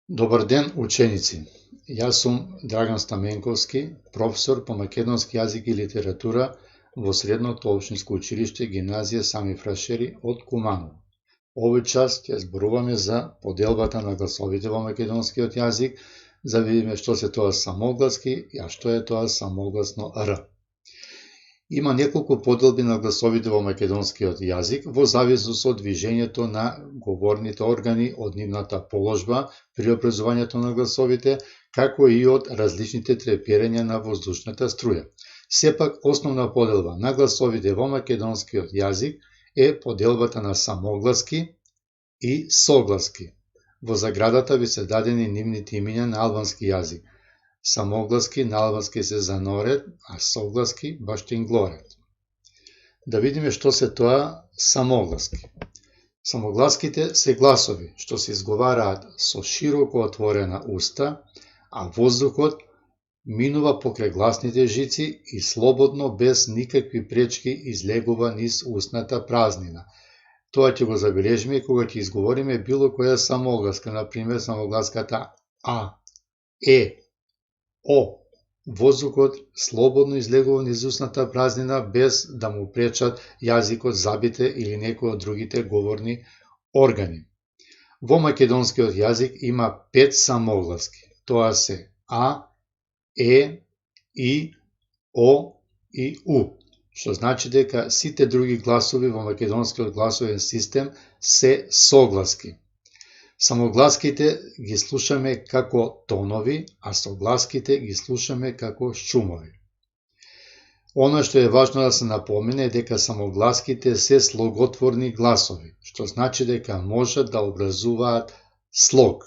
Добар ден, ученици! Јас сум Драган Стаменковски, професор по македонски јазик и литература во Средното општинско училиште Гимназија Сами Фрашери од Куманово. Овој час ќе зборуваме за поделбата на гласовите во македонскиот јазик, за да видиме што се тоа самогласки, а што е тоа самогласно Р. Има неколку поделби на гласовите во македонскиот јазик во зависност од движењето на говорните органи, од нивната положба при образувањето на гласовите, како и од различните треперења на воздушната струја. Сепак, основна поделба на гласовите во македонскиот јазик е поделбата на самогласки и согласки. Во заградата ви се дадени нивните имиња на албански јазик. Самогласки на албански се занорет, а согласки баштинглорет. Да видиме што се тоа самогласки. Самогласките се гласови што се изговараат со широко отворена уста, а воздухот минува покрај гласните жици и слободно, без никакви пречки, излегува низ устната празнина. Тоа ќе го забележиме кога ќе изговориме било која самогласка, например самогласката А, Е, О. Воздухот слободно излегува низ устната празнина без да му пречат јазикот, забите или некои од другите говорни органи. Во македонскиот јазик има 5 самогласки. Тоа се А, Е, И, О и У, што значи дека сите други гласови во македонскиот гласовен систем се согласки. Самогласките ги слушаме како тонови, а согласките ги слушаме како шумови. Она што е важно да се напомене е дека самогласките се слоготворни гласови, што значи дека можат да образуваат слог.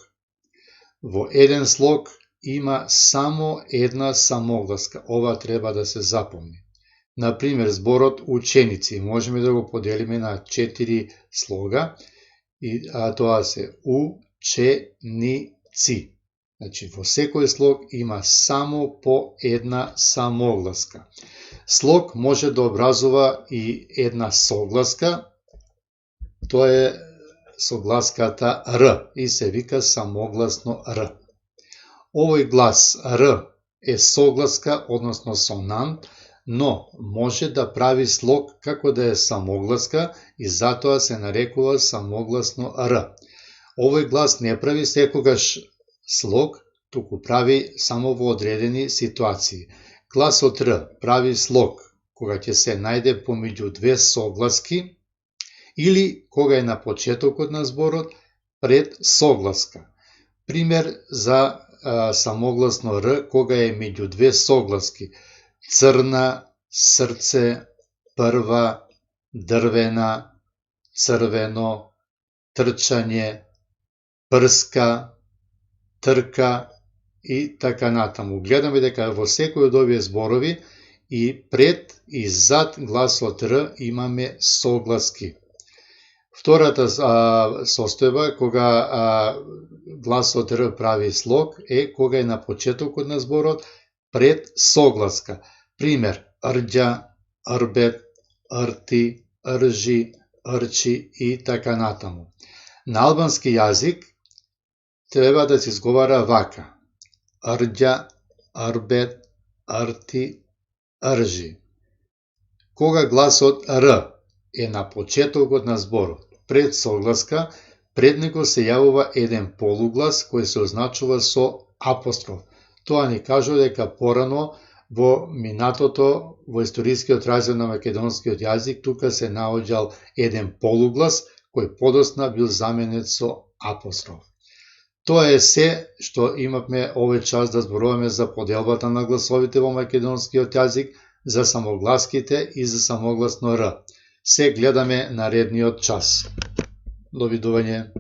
Во еден слог има само една самогласка. Ова треба да се запомни. Например, зборот ученици можеме да го поделиме на 4 слога, а тоа се ученици. Значи, во секој слог има само по една самогласка. Слог може да образува и една согласка, тоа е согласката Р и се вика самогласно Р. Овој глас Р е согласка, односно сонант, но може да прави слог како да е самогласка и затоа се нарекува самогласно Р. Овој глас не прави секогаш слог, туку прави само во одредени ситуации. Гласот Р прави слог кога ќе се најде помеѓу две согласки или кога е на почетокот на зборот пред согласка. Пример за самогласно Р кога е меѓу две согласки: црна, срце, прва, дрвена, црвено, трчање, прска, трка и така натаму. Гледаме дека во секој од овие зборови и пред и зад гласот Р имаме согласки. Втората состојба кога гласот Р прави слог е кога е на почетокот на зборот пред согласка. Пример: рѓа, рбет, рти, ржи, рчи и така натаму. На албански јазик треба да се изговара вака: рѓа, рбет, рти, ржи. Кога гласот Р е на почетокот на зборот пред согласка, пред него се јавува еден полуглас кој се означува со апостроф. Тоа ни кажува дека порано во минатото, во историскиот развој на македонскиот јазик, тука се наоѓал еден полуглас кој подосна бил заменет со апостроф. Тоа е се што имавме овој час да зборуваме за поделбата на гласовите во македонскиот јазик, за самогласките и за самогласно Р. Се гледаме наредниот час. Довидување.